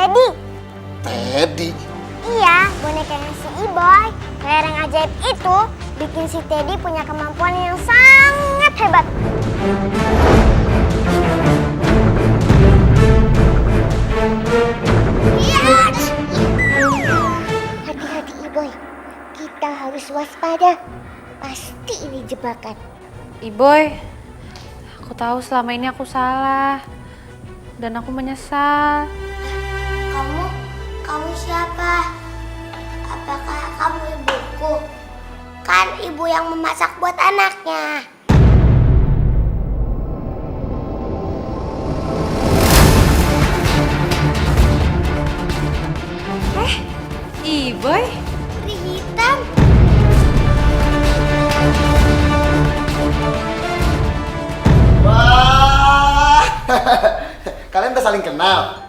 Teddy. Teddy? Iya, bonekanya si Iboy. Lereng ajaib itu bikin si Teddy punya kemampuan yang sangat hebat. Hati-hati Iboy, kita harus waspada. Pasti ini jebakan. Iboy, aku tahu selama ini aku salah. Dan aku menyesal. Kamu siapa? Apakah kamu ibuku? Kan ibu yang memasak buat anaknya. Iboy? Peri hitam. Wah, kalian udah saling kenal.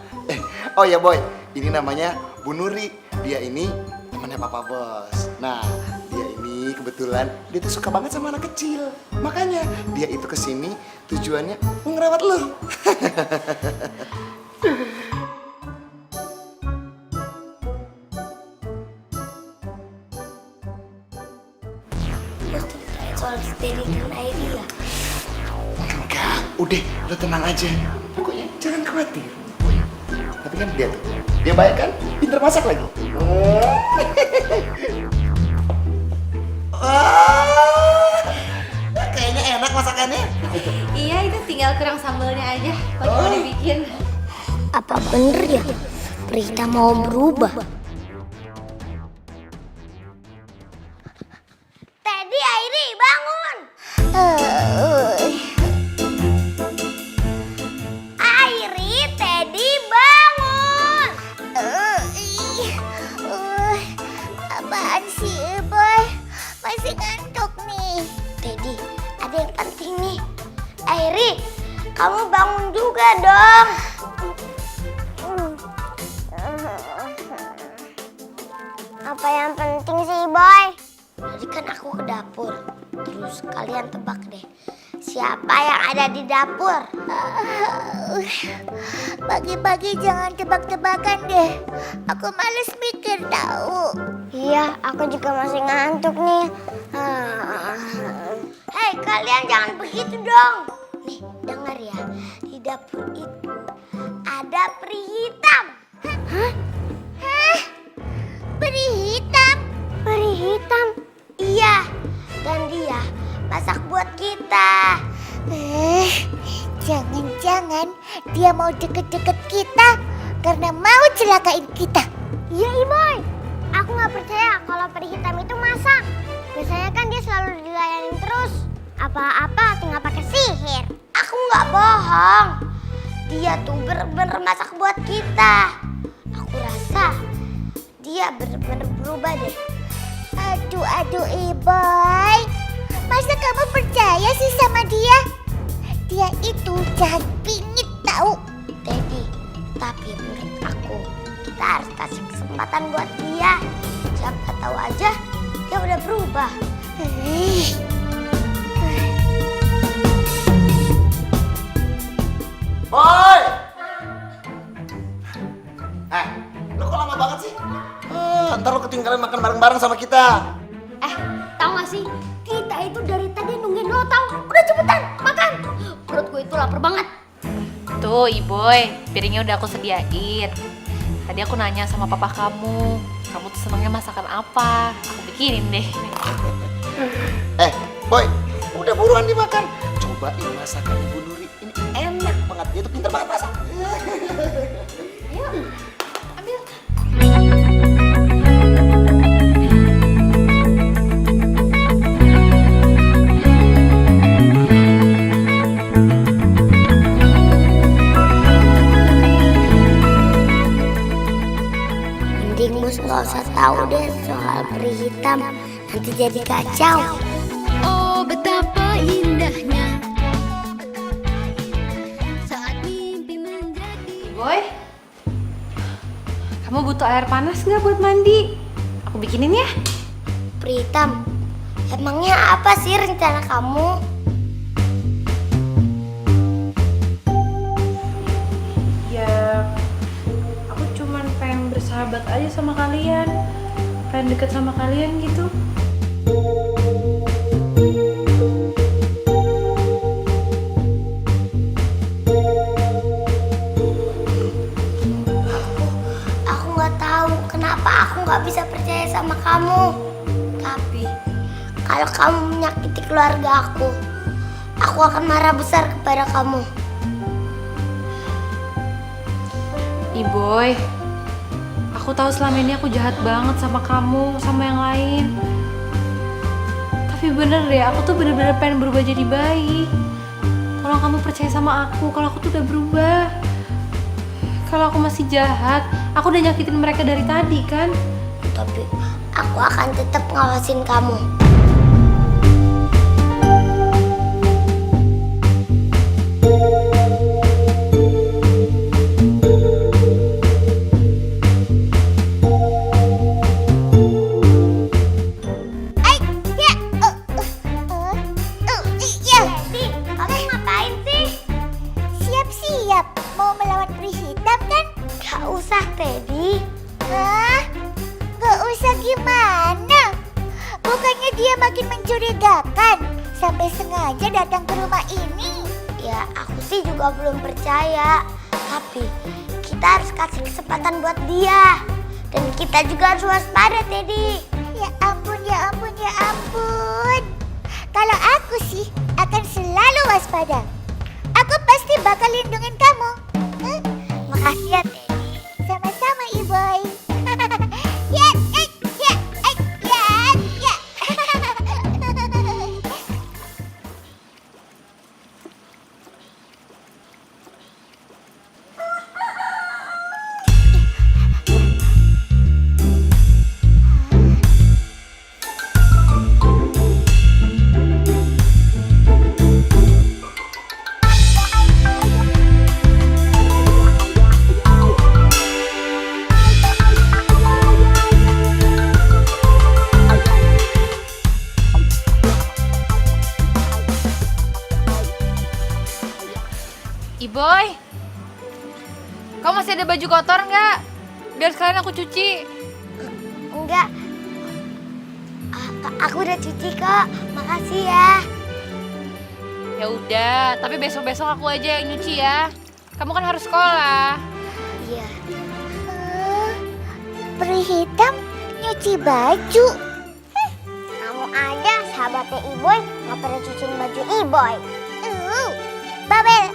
Oh ya Boy, ini namanya Bu Nuri. Dia ini temannya Papa Bos. Nah, dia ini kebetulan dia tuh suka banget sama anak kecil. Makanya dia itu kesini tujuannya mau ngerawat lu. Soal Teddy dan Airi ya? Enggak, udah lu tenang aja. Pokoknya jangan khawatir. Tapi kan dia baik kan? Pinter masak lagi. Wah, kayaknya enak masakannya. Iya, itu tinggal kurang sambelnya aja. Kalau mau dibikin. Apa bener ya? Prita mau berubah? Teddy, Airi, bangun! Airi, Teddy, bangun! Apaan sih, Boy? Masih ngantuk nih. Teddy, ada yang penting nih. Airi, kamu bangun juga dong. Apa yang penting sih, Boy? Tadi kan aku ke dapur. Terus kalian tebak deh, siapa yang ada di dapur? Pagi-pagi jangan tebak-tebakan deh. Aku males mikir tahu. Iya, aku juga masih ngantuk nih. Hei, kalian jangan begitu dong. Nih, dengar ya. Di dapur itu ada peri hitam. Hah? Peri hitam? Peri hitam? Iya, dan dia masak buat kita. Jangan-jangan dia mau deket-deket kita karena mau celakain kita. Iya, Iboy. Aku nggak percaya kalau peri hitam itu masak. Biasanya kan dia selalu dilayanin terus. Apa-apa tinggal pakai sihir. Aku nggak bohong. Dia tuh bener-bener masak buat kita. Aku rasa dia bener-bener berubah deh. Aduh Iboy, masa kamu percaya sih sama dia? Dia itu jahat bingit tahu. Teddy, tapi menurut aku kita harus kasih kesempatan buat dia. Siapa tahu aja dia udah berubah. Boy! Lu kok lama banget sih? Ntar lu ketinggalan makan bareng-bareng sama kita. Tahu gak sih? Kita itu dari tadi nungguin lo tahu. Udah cepetan makan. Perut gue itu lapar banget. Tuh, Iboy, piringnya udah aku sediain. Tadi aku nanya sama papa kamu tuh senangnya masakan apa? Aku bikinin deh. Boy, udah buruan dimakan. Cobain masakan Ibu Nuri. Ini enak banget. Dia tuh pinter banget masak. Ayo, ambil. Mending Mus gak usah tahu deh soal peri hitam. Nanti jadi kacau. Oh betapa indahnya saat mimpi menjadi. Iboy, kamu butuh air panas nggak buat mandi? Aku bikinin ya. Peri hitam, emangnya apa sih rencana kamu? Ya, aku cuma bersahabat aja sama kalian, pengen deket sama kalian gitu. Aku nggak tahu kenapa aku nggak bisa percaya sama kamu. Tapi kalau kamu menyakiti keluarga aku akan marah besar kepada kamu. Iboy, aku tahu selama ini aku jahat banget sama kamu, sama yang lain. Tapi bener deh, aku tuh bener-bener pengen berubah jadi baik. Tolong kamu percaya sama aku, kalau aku tuh udah berubah. Kalau aku masih jahat, aku udah nyakitin mereka dari tadi kan. Tapi aku akan tetap ngawasin kamu. Kamu ngapain sih? Siap-siap mau melawan peri hitam kan? Gak usah, Teddy. Hah? Gak usah gimana? Bukannya dia makin mencurigakan sampai sengaja datang ke rumah ini? Ya, aku sih juga belum percaya. Tapi kita harus kasih kesempatan buat dia. Dan kita juga harus waspada, Teddy. Ya ampun, ya ampun, ya ampun. Kalau aku sih akan selalu waspada. Aku pasti bakal lindungin kamu. Makasih ya, Teddy. Sama-sama, Iboy. Ya, ya, ya, ya, ya. Iboy, kamu masih ada baju kotor nggak? Biar sekalian aku cuci. Enggak. Aku udah cuci kok. Makasih ya. Ya udah, tapi besok-besok aku aja yang nyuci ya. Kamu kan harus sekolah. Iya. Peri hitam nyuci baju. Kamu aja sahabatnya Iboy nggak pernah cuciin baju Iboy. Babel.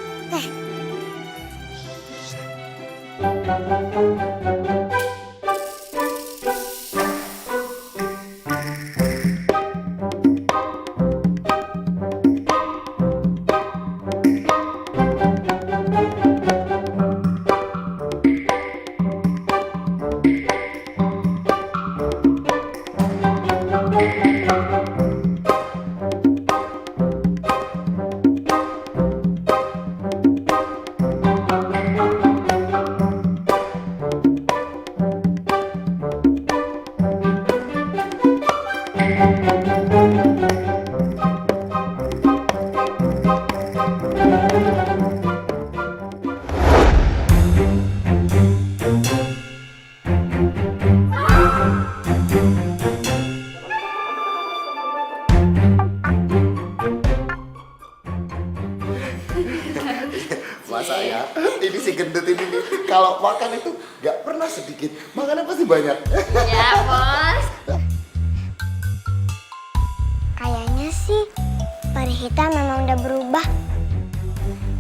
Masa ya? Ini si gendut ini nih, kalau makan itu gak pernah sedikit, makannya pasti banyak. Ya, Bos. Kayaknya sih peri hitam memang udah berubah.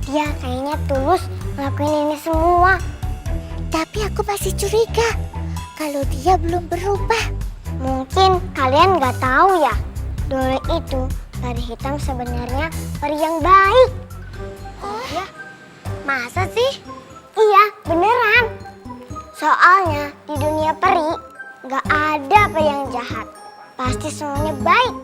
Dia kayaknya tulus ngelakuin ini semua. Tapi aku masih curiga kalau dia belum berubah. Mungkin kalian nggak tahu ya, dulu itu peri hitam sebenarnya peri yang baik. Oh ya? Masa sih? Iya, beneran. Soalnya di dunia peri nggak ada peri yang jahat. Pasti semuanya baik.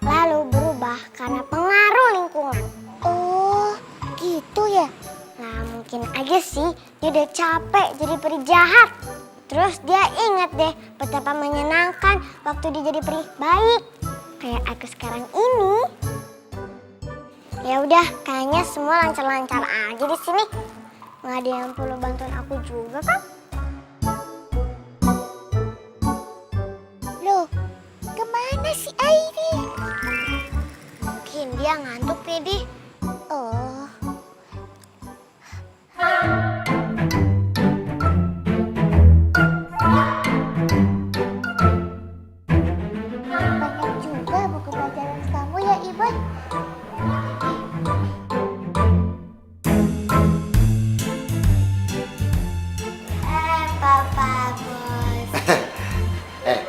Lalu berubah karena pengaruh lingkungan. Oh, gitu ya? Nah, mungkin aja sih dia udah capek jadi peri jahat. Terus dia ingat deh betapa menyenangkan waktu dia jadi peri baik. Kayak aku sekarang ini. Ya udah, kayaknya semua lancar-lancar aja di sini. Nggak ada yang perlu bantuan aku juga kan? si Airi. Mungkin dia ngantuk, Teddy. Oh. Banyak juga buku pelajaran kamu ya, Ibu. Papa Bos.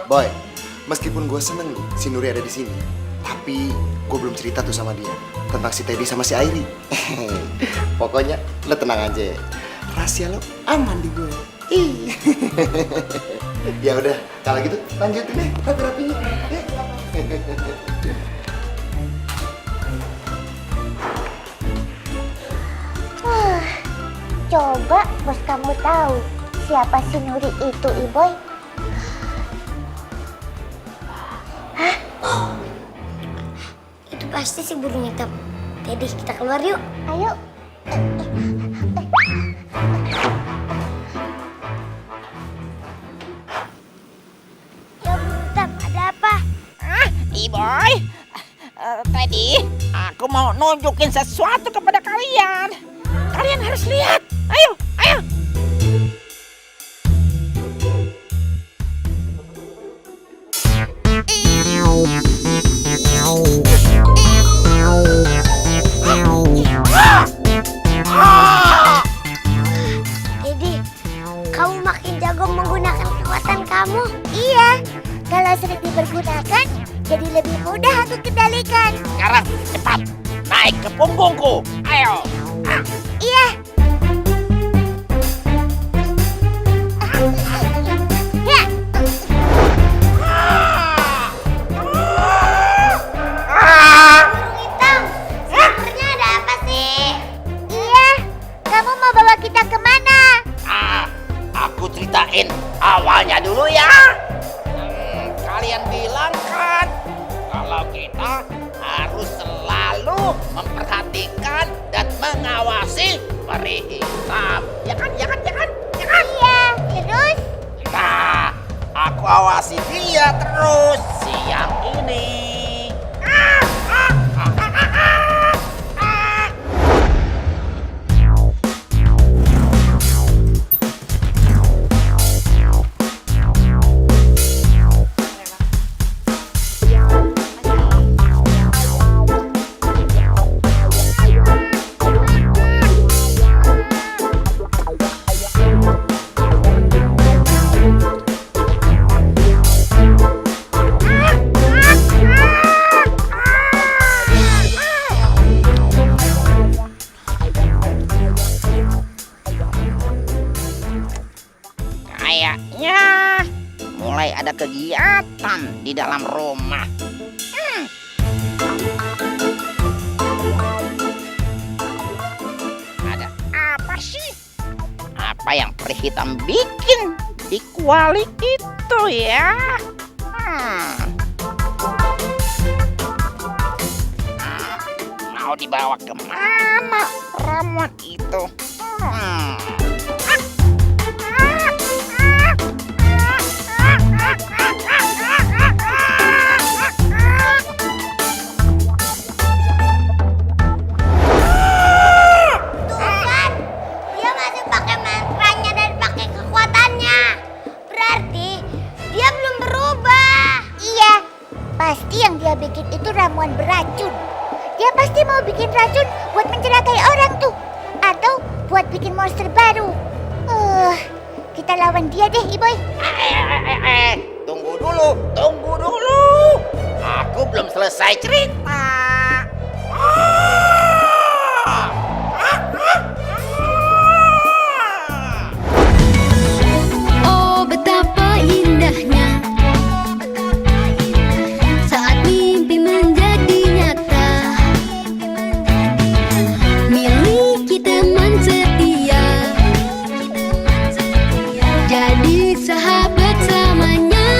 Boy, meskipun gue seneng nih si Nuri ada di sini, tapi gue belum cerita tuh sama dia tentang si Teddy sama si Airi. Pokoknya lo tenang aja, rahasia lo aman di gue. Ya udah, kalau gitu lanjutin deh rapi-rapinya. Coba bos kamu tahu siapa si Nuri itu, Iboy? Hah? Itu pasti si burung hitam. Teddy, kita keluar yuk. Ayo. Ya burung hitam, ada apa? Iboy, tadi aku mau nunjukin sesuatu kepada kalian. Kalian harus lihat. Ayo, ayo. Teddy, kamu makin jago menggunakan kekuatan kamu. Iya, kalau sering dipergunakan, jadi lebih mudah aku kendalikan. Sekarang cepat naik ke punggungku. Ayo. Iya. Ya. Burung hitam, sebenarnya ada apa sih? Iya, kamu mau bawa kita kemana? Aku ceritain awalnya dulu ya. Kalian bilang kan kalau kita harus selalu memperhatikan dan mengawasi peri hitam. Ya kan? Iya, terus? Nah, aku awasi dia terus siang ini. Kayaknya mulai ada kegiatan di dalam rumah. Ada apa sih? Apa yang peri hitam bikin di kuali itu ya? Mau dibawa kemana ramuan itu? Dia masih pakai mantranya dan pakai kekuatannya. Berarti dia belum berubah. Iya, pasti yang dia bikin itu ramuan beracun. Dia pasti mau bikin racun buat mencelakai orang tuh. Atau buat bikin monster baru. Kita lawan dia deh, Iboy. Tunggu dulu. Aku belum selesai cerita. Oh betapa indahnya saat mimpi menjadi nyata. Miliki teman setia, jadi sahabat selamanya.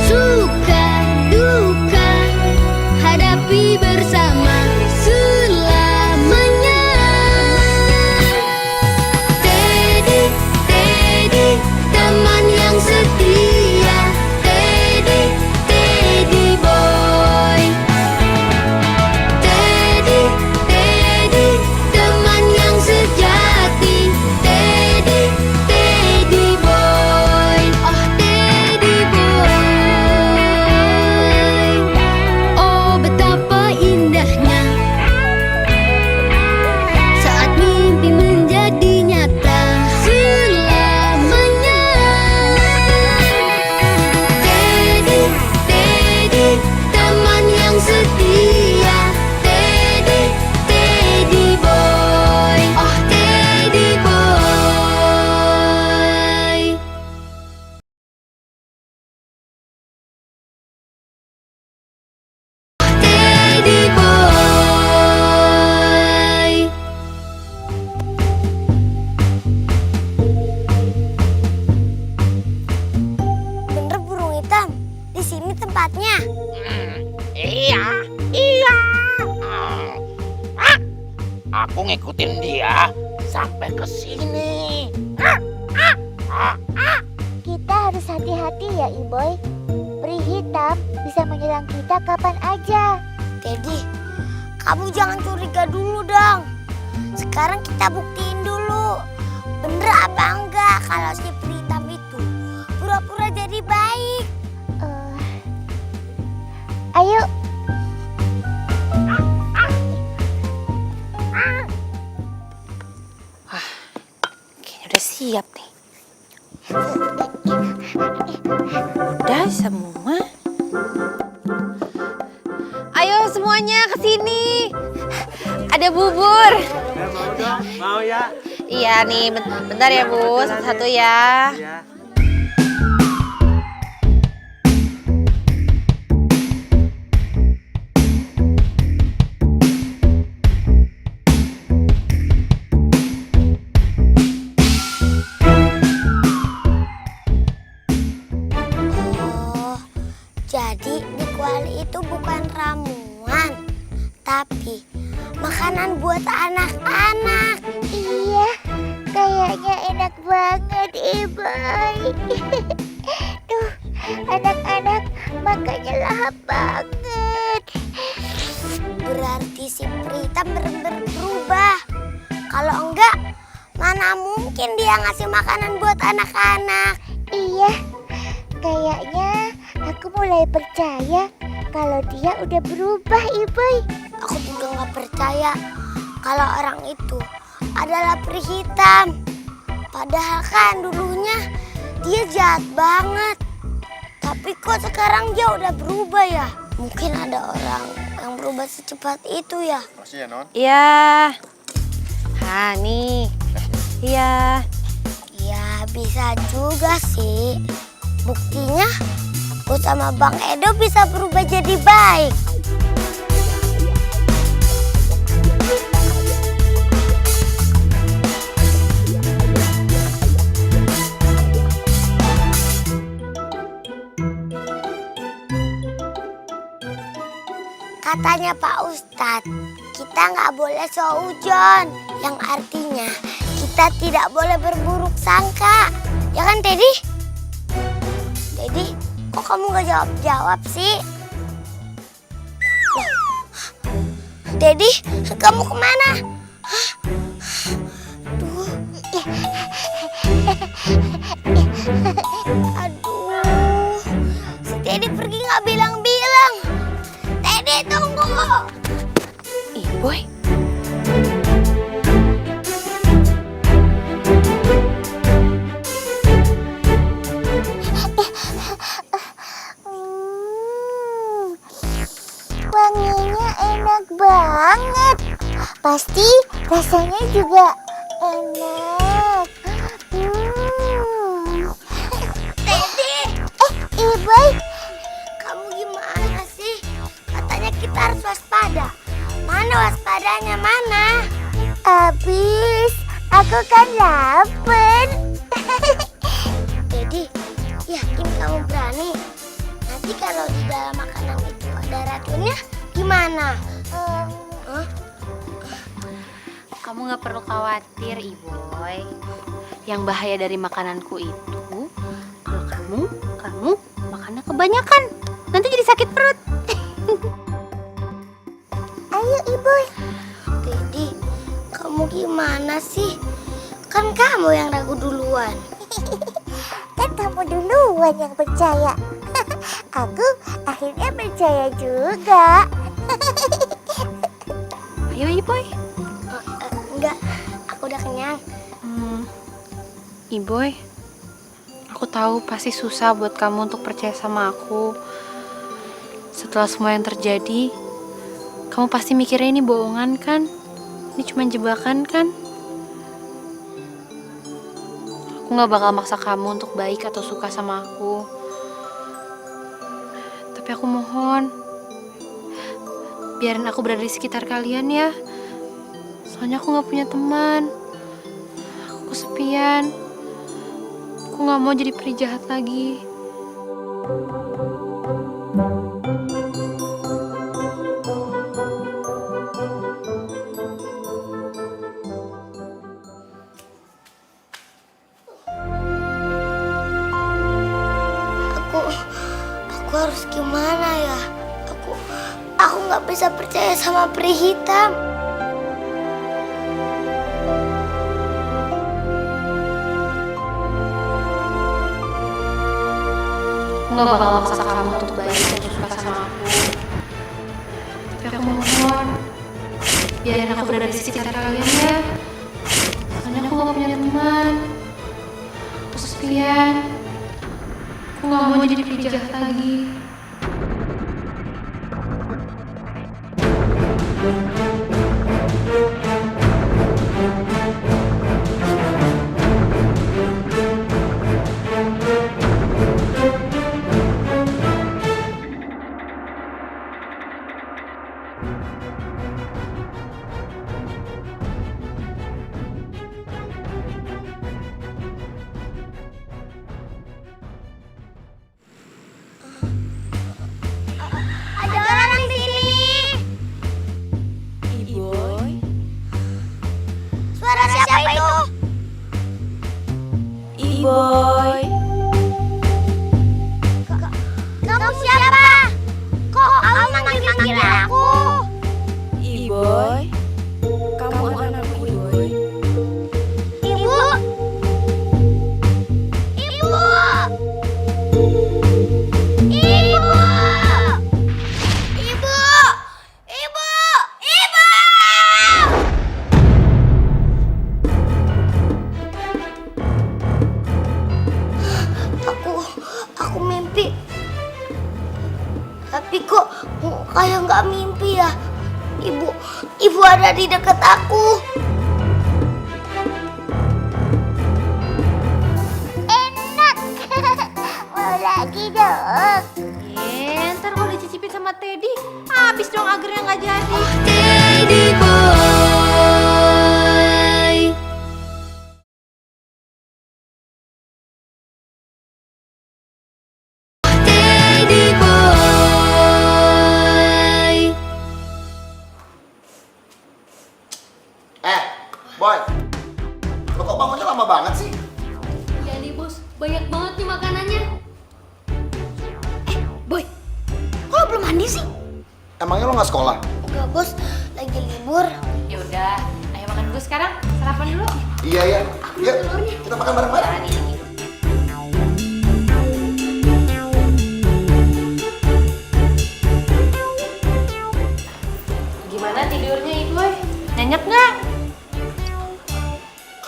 Suka sampai ke sini. Kita harus hati-hati ya, Iboy. Peri hitam bisa menyerang kita kapan aja. Teddy, kamu jangan curiga dulu dong. Sekarang kita buktiin dulu. Bener apa enggak kalau si peri hitam itu pura-pura jadi baik. Ayo. Kayaknya udah siap nih. Udah semua. Ayo semuanya ke sini. Ada bubur. Mau dong, mau ya. Iya nih, bentar ya Bu, satu-satu ya. Ya. Oh, jadi di kuali itu bukan ramuan, tapi makanan buat anak-anak. Iya, kayaknya enak banget, Iboy. Tuh, anak-anak makanya lahap banget. Berarti si Prita bener-bener berubah. Kalau enggak, mana mungkin dia ngasih makanan buat anak-anak. Iya, kayaknya aku mulai percaya kalau dia udah berubah, Iboy. Aku juga nggak percaya kalau orang itu adalah peri hitam. Padahal kan dulunya dia jahat banget. Tapi kok sekarang dia udah berubah ya? Mungkin ada orang yang berubah secepat itu ya? Makasih ya, Non. Iya. Nah, nih. Iya. Ya bisa juga sih. Buktinya aku sama Bang Edo bisa berubah jadi baik. Katanya Pak Ustadz, kita nggak boleh seujon, yang artinya kita tidak boleh berburuk sangka. Ya kan, Teddy? Teddy, kok kamu nggak jawab-jawab sih? Loh, Teddy, kamu kemana? Duh. Aduh, si Teddy pergi nggak bilang-bilang. Teddy, tunggu. Ih, Boy. Wanginya enak banget. Pasti rasanya juga enak. Teddy. Iboy. Kamu gimana sih? Katanya kita harus waspada. Mana waspadanya, mana? Habis, aku kan lapar. Teddy, yakin kamu berani? Nanti kalau di dalam makanan itu ada racunnya, gimana? Kamu nggak perlu khawatir, Iboy. Yang bahaya dari makananku itu, kalau kamu makannya kebanyakan, nanti jadi sakit perut. Ayo, Iboy. Teddy, kamu gimana sih? Kan kamu yang ragu duluan. Kan kamu duluan yang percaya. Aku akhirnya percaya juga. Ayo, Iboy. Enggak, aku udah kenyang. Iboy, aku tahu pasti susah buat kamu untuk percaya sama aku. Setelah semua yang terjadi, kamu pasti mikirnya ini bohongan kan? Ini cuma jebakan kan? Aku gak bakal maksa kamu untuk baik atau suka sama aku. Tapi aku mohon, biarin aku berada di sekitar kalian ya. Soalnya aku gak punya teman. Aku kesepian. Aku gak mau jadi peri jahat lagi. harus gimana ya? Aku nggak bisa percaya sama peri hitam. Aku gak bakal maksa kamu untuk baik dan suka sama aku. Tapi aku mohon, biarin aku berada di sekitar kalian ya. Soalnya aku gak punya teman. Aku kesepian. Aku gak mau jadi penjahat lagi. Ada orang di sini. Iboy, Suara siapa itu? Iboy, Kamu siapa? Kok kamu manggil-manggil aku? Iboy, kamu anakku Iboy. Ibu? Ibu? Ibu? Ibu? Ibu? Ibu? Aku mimpi. Tapi kok kayak nggak mimpi ya? Ibu ada di dekat aku. Enak. Mau lagi dong. Ntar kalau dicicipin sama Teddy, habis dong agarnya nggak jadi. Teddy boy. Teddy boy. Boy, lo kok bangunnya lama banget sih? Iya nih bos, banyak banget nih makanannya. Boy, kok belum mandi sih? Emangnya lo nggak sekolah? Enggak bos, lagi libur. Ya udah, ayo makan dulu sekarang. Sarapan dulu. Iya ya. Yuk, kita makan bareng-bareng. Gimana tidurnya Iboy? Nyenyak nggak?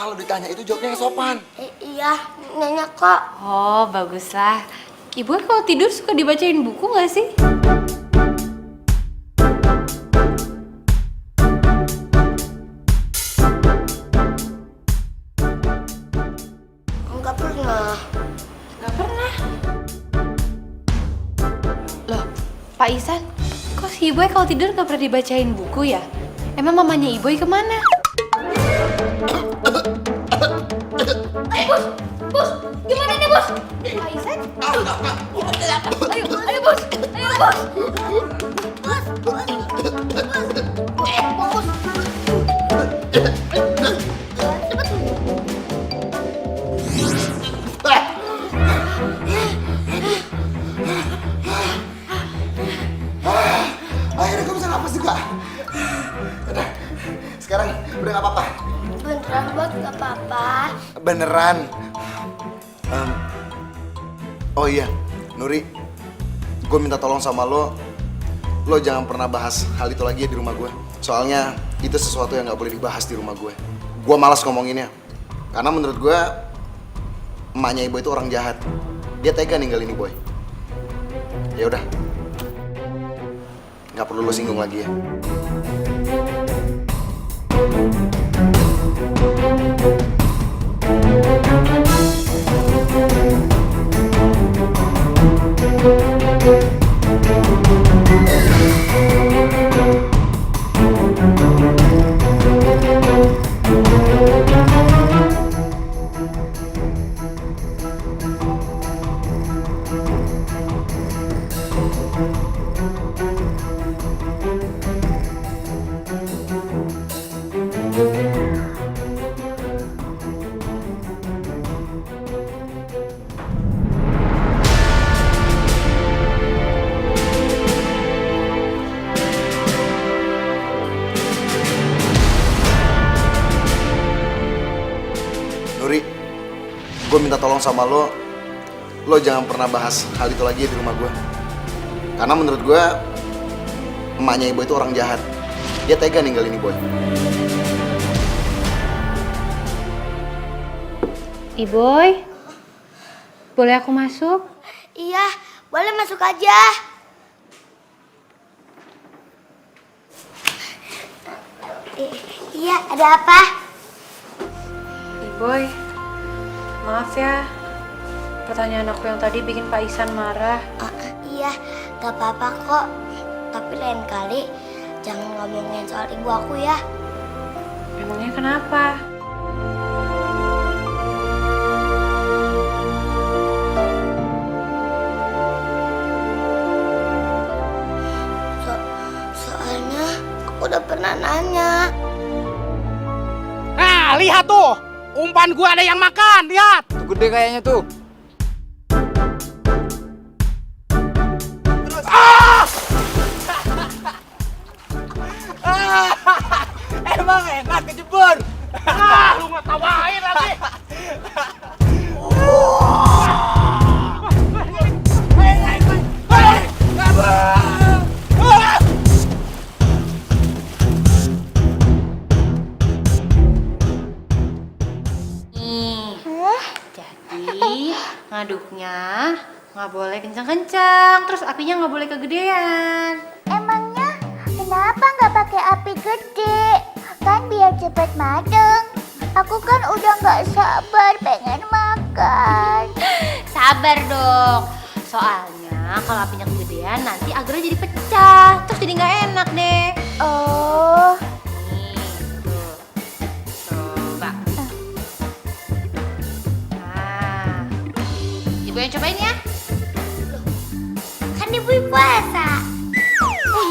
Kalau ditanya itu jawabnya yang sopan. Iya, nyenyak kok. Oh, baguslah. Ibu kalau tidur suka dibacain buku nggak sih? Enggak pernah. Nggak pernah. Loh, Pak Isan, kok si Iboy kalau tidur nggak pernah dibacain buku ya? Emang mamanya Iboy kemana? Bos, gimana nih bos? Pak Isan? Ayo bos, ayo bos. Bos, bos, bos. Akhirnya gue bisa napas juga. Udah, sekarang udah nggak apa-apa. Beneran bos, nggak apa-apa. Beneran. Oh iya, Nuri, gue minta tolong sama lo jangan pernah bahas hal itu lagi ya di rumah gue. Soalnya itu sesuatu yang nggak boleh dibahas di rumah gue. Gue malas ngomonginnya, karena menurut gue emaknya Ibu itu orang jahat. Dia tega ninggalin Boy. Ya udah, nggak perlu lo singgung lagi ya. gue minta tolong sama lo jangan pernah bahas hal itu lagi di rumah gue. Karena menurut gue, emaknya Iboy itu orang jahat. Dia tega ninggalin Iboy. Iboy, boleh aku masuk? Iya, boleh masuk aja. Iya, ada apa? Iboy, maaf ya. Pertanyaan aku yang tadi bikin Pak Ihsan marah. Iya, gak apa-apa kok. Tapi lain kali jangan ngomongin soal ibu aku ya. Emangnya kenapa? Soalnya aku udah pernah nanya. Nah, lihat tuh. Umpan gua ada yang makan, lihat. Tuh gede kayaknya tuh. Emang enak kejebur. Ah, lu ngetawain lagi. Jadi ngaduknya nggak boleh kencang-kencang, terus apinya nggak boleh kegedean. Emangnya kenapa nggak pakai api gede? Kan biar cepet mateng. Aku kan udah nggak sabar pengen makan. Sabar dong, soalnya kalau apinya kegedean nanti agarnya jadi pecah, terus jadi nggak enak deh. Oh, Nih, tuh. Coba. Nah, ibu yang cobain ya. kan ibu puasa.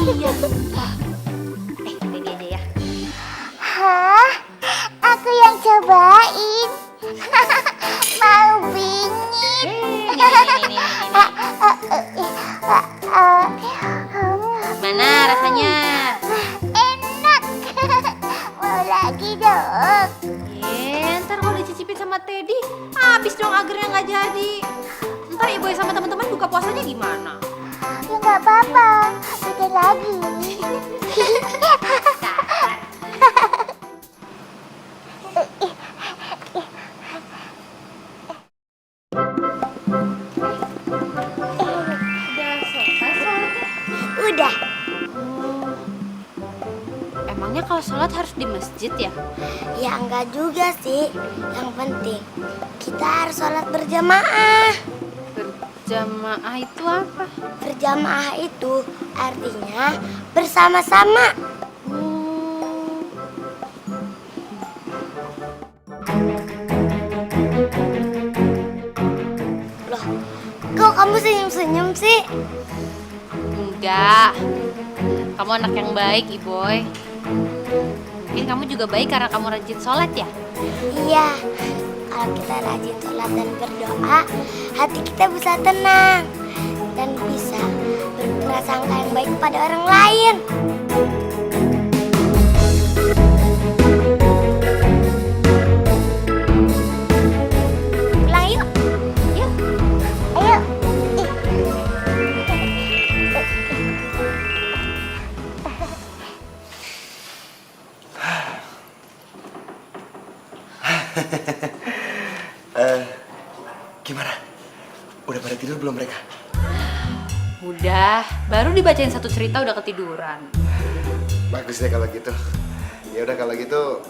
Iya. Ini aja ya. Hah? Aku yang cobain. Mau bingit. Nih. Mana rasanya? Enak. Mau lagi dong. Ntar kalau dicicipin sama Teddy, habis dong agarnya nggak jadi. Ntar ibu sama teman-teman buka puasanya gimana? Ya nggak apa-apa. Bikin lagi. Udah selesai sholatnya? Udah. Emangnya kalau sholat harus di masjid ya? Ya enggak juga sih. Yang penting kita harus sholat berjamaah. Berjamaah itu apa? Berjamaah itu artinya bersama-sama. Loh, kok kamu senyum-senyum sih? Enggak. Kamu anak yang baik, Iboy. Mungkin kamu juga baik karena kamu rajin sholat ya? Iya, kalau kita rajin sholat dan berdoa, hati kita bisa tenang dan bisa berprasangka yang baik pada orang lain. Pulang yuk. Yuk. Ayo. Gimana? Udah pada tidur belum mereka? Udah, baru dibacain satu cerita udah ketiduran. Bagus deh kalau gitu. Ya udah kalau gitu,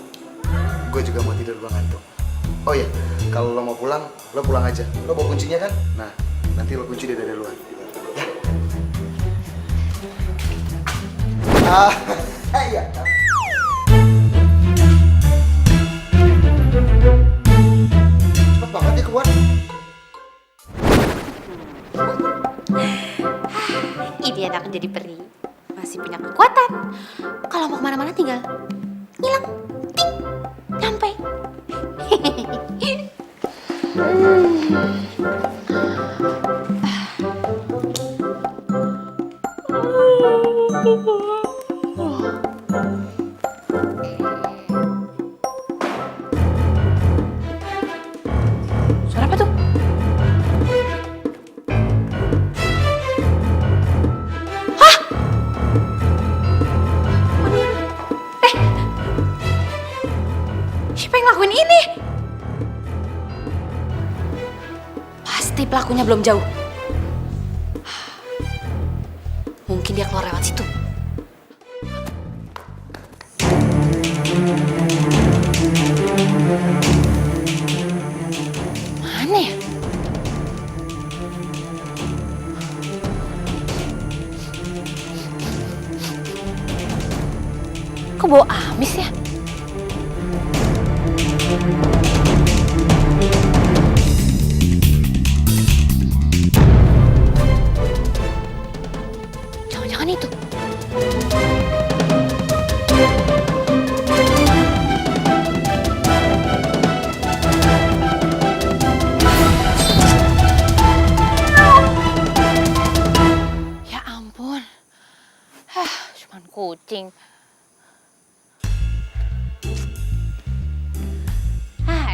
gue juga mau tidur, gue ngantuk. Oh iya, kalau lo mau pulang, lo pulang aja. Lo bawa kuncinya kan? Nah, nanti lo kunci dia dari luar. Ya. Iya. Cepet banget dia keluar. Ini anak jadi peri, masih punya kekuatan. Kalau mau kemana-mana tinggal ngilang, ting, nyampe. Suara Pasti pelakunya belum jauh. Mungkin dia keluar lewat situ. Mana ya? Kok bau amis ya? Jangan-jangan itu. Ya ampun. Cuman kucing.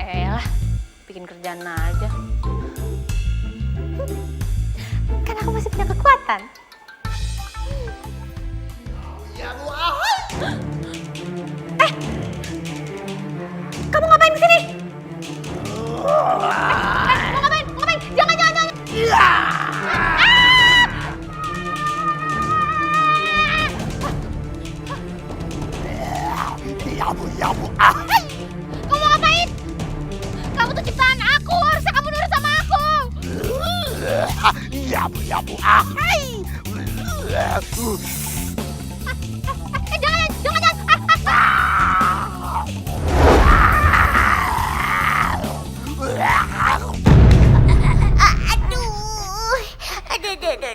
Elah, bikin kerjaan aja. Kan aku masih punya kekuatan. Ya lu ahai. Kamu ngapain di sini? Mau ngapain? Mau ngapain? Jangan. Yabu ahai. Kamu mau ngapain? Kamu tuh ciptaan aku, harusnya kamu nurut sama aku. Yabu ahai. Jangan. Aduh.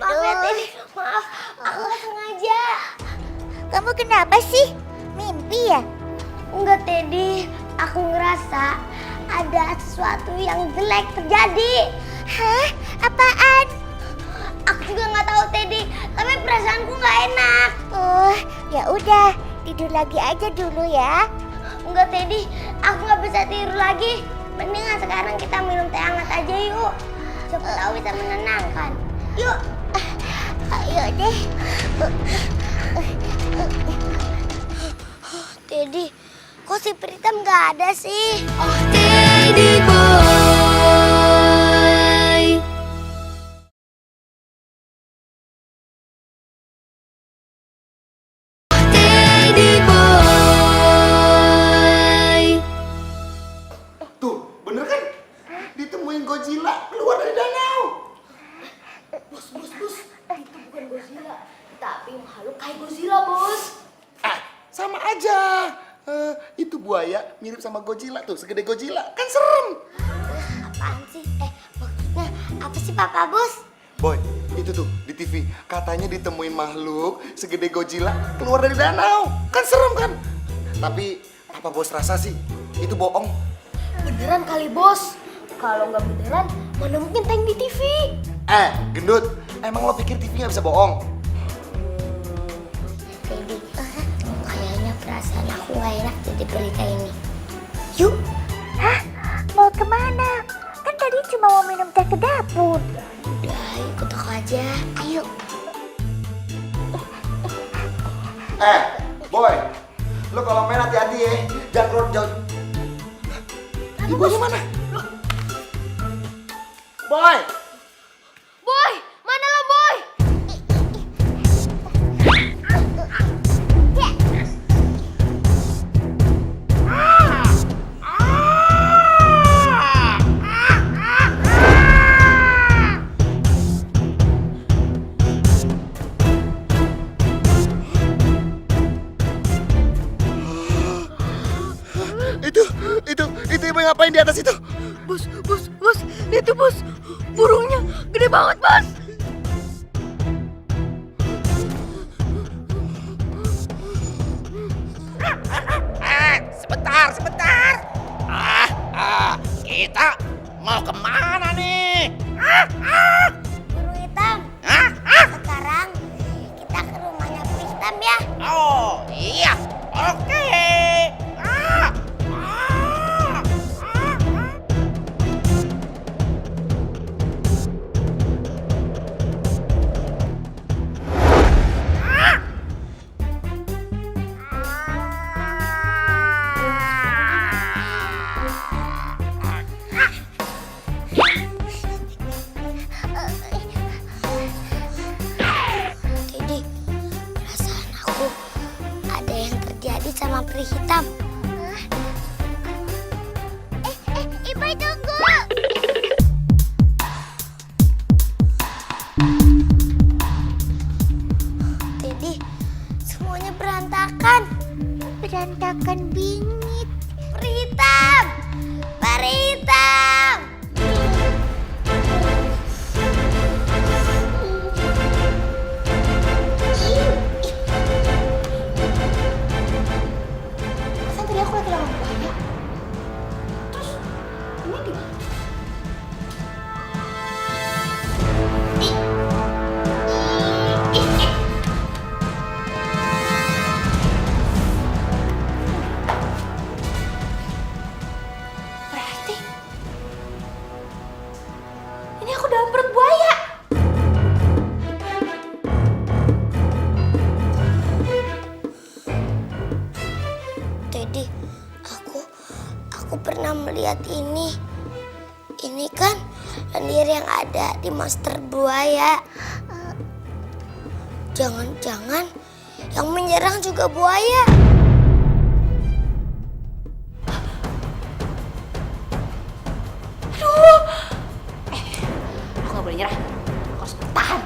Maaf ya, Teddy. Maaf, aku nggak sengaja. Kamu kenapa sih? Mimpi ya? Enggak, Teddy. Aku ngerasa ada sesuatu yang jelek terjadi. Hah? Apaan? Aku juga nggak tahu, Teddy. Tapi perasaanku nggak enak. Oh, ya udah. Tidur lagi aja dulu ya. Enggak, Teddy. Aku nggak bisa tidur lagi. Mendingan sekarang kita minum teh hangat aja yuk. Siapa tahu bisa menenangkan. Yuk. Ayo deh. Teddy, kok si Pritam nggak ada sih? Oh Teddy boy. Teddy boy. Tuh, bener kan? Ditemuin Godzilla keluar dari danau. Bos. Itu bukan Godzilla, tapi makhluk kayak Godzilla, Bos. Sama aja. Itu buaya mirip sama Godzilla tuh, segede Godzilla. Kan serem. Apaan sih? Maksudnya apa sih Papa Bos? Boy, itu tuh di TV katanya ditemuin makhluk segede Godzilla keluar dari danau. Kan serem kan? Tapi Papa Bos rasa sih itu bohong. Beneran kali, Bos. Kalau nggak beneran, mana mungkin tayang di TV. Gendut, emang lo pikir TV nggak bisa bohong? Teddy, kayaknya perasaan aku nggak enak jadi berita ini. Yuk. Hah? Mau kemana? Kan tadi cuma mau minum teh ke dapur. Udah, ikut aku aja. Ayo. Boy, lo kalau main hati-hati ya, jangan keluar jauh. Ibunya mana? Boy! Boy, mana lo, Boy? Itu ibu yang ngapain di atas itu? Bos, lihat tuh bos, burungnya gede banget bos. Sebentar. Kita mau kemana nih? Guru Hitam. Sekarang kita ke rumahnya Pritam ya. Oh iya, oke. Ini aku dalam perut buaya. Teddy, aku pernah melihat ini. Ini kan lendir yang ada di monster buaya. Jangan-jangan yang menyerang juga buaya. Aku gak boleh nyerah. Aku harus bertahan.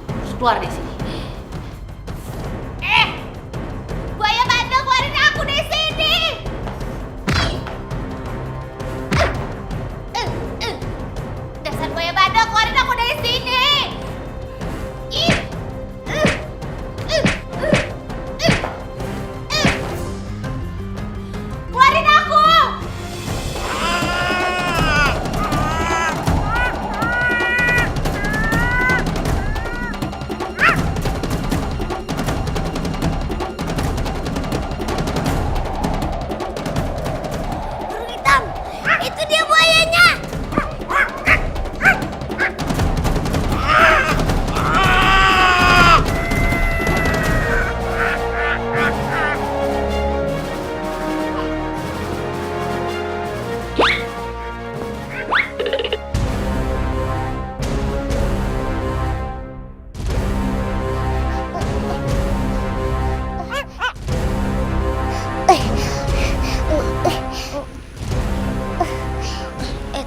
Harus keluar dari sini. Buaya bandel, keluarin aku dari sini. Dasar buaya bandel, keluarin aku dari sini. Keluarin aku. Burung hitam, itu dia buayanya.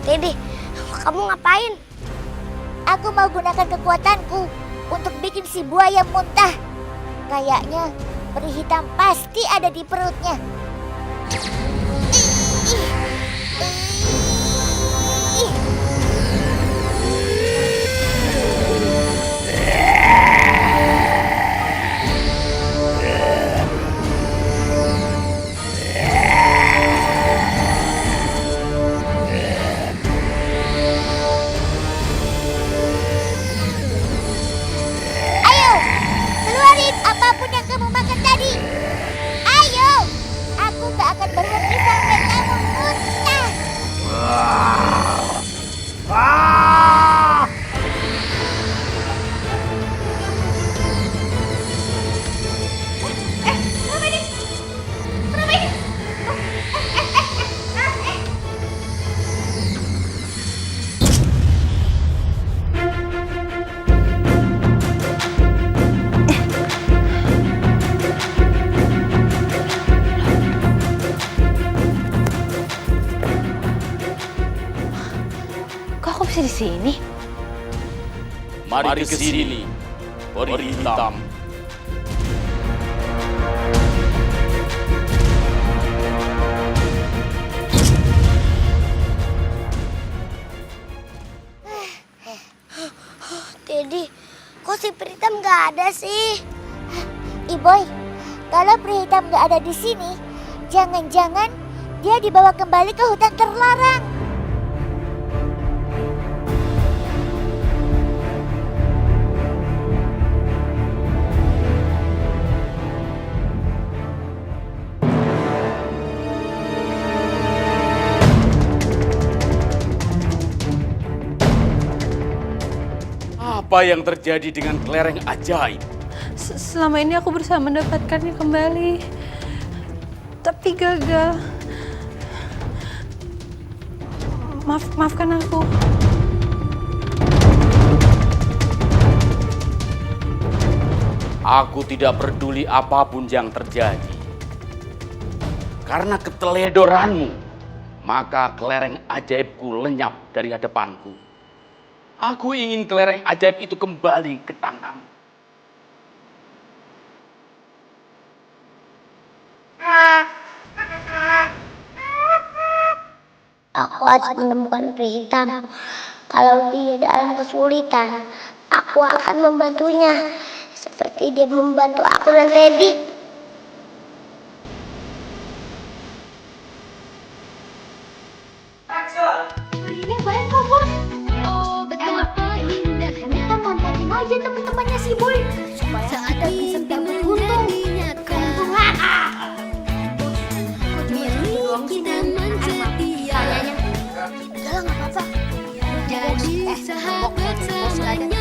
Teddy, kamu ngapain? Aku mau gunakan kekuatanku untuk bikin si buaya muntah. Kayaknya peri hitam pasti ada di perutnya. Ayo, keluarin apapun yang kamu makan tadi. Ayo, aku gak akan berhenti sampai kamu muntah. Kok aku bisa di sini? Mari ke sini, peri hitam. Teddy, kok si peri hitam gak ada sih? Iboy, kalau peri hitam gak ada di sini, jangan-jangan dia dibawa kembali ke hutan terlarang. Apa yang terjadi dengan kelereng ajaib? Selama ini aku berusaha mendapatkannya kembali, tapi gagal. Maafkan aku. Aku tidak peduli apapun yang terjadi. Karena keteledoranmu, maka kelereng ajaibku lenyap dari hadapanku. Aku ingin kelereng ajaib itu kembali ke tanganmu. Aku harus menemukan peri hitam. Kalau dia dalam kesulitan, aku akan membantunya. Seperti dia membantu aku dan Teddy. Ini banyak kok, Bos. Oh, betapa indahnya. Kita manfaatin aja teman-temannya si Boy supaya kita bisa beruntung. Keuntungan. Udah lah, nggak apa-apa. Jadi Pokoknya bos gak ada